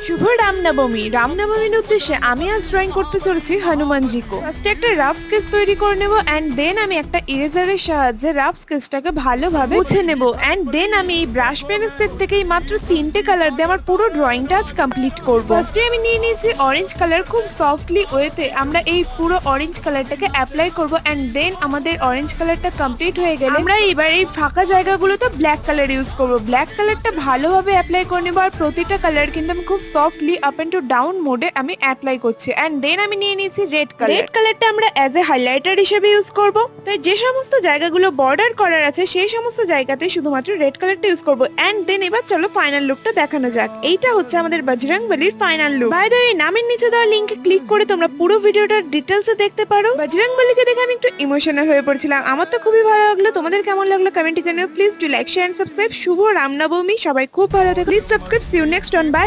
শুভ রামনবমীর উদ্দেশ্যে আমি আজ ড্রয়িং করতে চলেছি হনুমানজি কো। ফার্স্টে একটা রাফ স্কেচ তৈরি করে নেব এন্ড দেন আমি একটা ইরেজারের সাহায্যে রাফ স্কেচটাকে ভালোভাবে মুছে নেব এন্ড দেন আমি এই ব্রাশ পেনের সেট থেকেই মাত্র 3টে কালার দিয়ে আমার পুরো ড্রয়িংটা আজ কমপ্লিট করব। ফার্স্টে আমি নিয়ে নিয়েছি অরেঞ্জ কালার, খুব সফটলি ওয়েতে আমরা এই পুরো অরেঞ্জ কালারটাকে অ্যাপ্লাই করব এন্ড দেন আমাদের অরেঞ্জ কালারটা কমপ্লিট হয়ে গেলে আমরা এবার এই ফাঁকা জায়গাগুলোতে ব্ল্যাক কালার ইউজ করব। ব্ল্যাক কালারটা ভালোভাবে অ্যাপ্লাই করে নেব আর প্রতিটা কালার কিন্তু আমি খুব softly up and to down মোডে আমি অ্যাপ্লাই করছি এন্ড দেন আমি নিয়ে নিয়েছি রেড কালার। রেড কালারটা আমরা অ্যাজ এ হাইলাইটার হিসেবে ইউজ করব। তাই যে সমস্ত জায়গাগুলো বর্ডার করার আছে সেই সমস্ত জায়গাতে শুধুমাত্র রেড কালারটা ইউজ করব এন্ড দেন এবার চলো ফাইনাল লুকটা দেখানো যাক। এইটা হচ্ছে আমাদের বজরংবলির final look. By the way, নামের নিচে দেওয়া লিংকে ক্লিক করে তোমরা পুরো ভিডিওটার ডিটেইলসে দেখতে পারো। বজরংবলিকে দেখে আমি একটু ইমোশনাল হয়ে পড়ছিলাম। আমার তো খুবই ভালো লাগলো। তোমাদের কেমন লাগলো কমেন্টে জানিও। Please do like, share and subscribe. শুভ রামনবমী, সবাই খুব ভালো থেকো। Please subscribe. See you next on. By.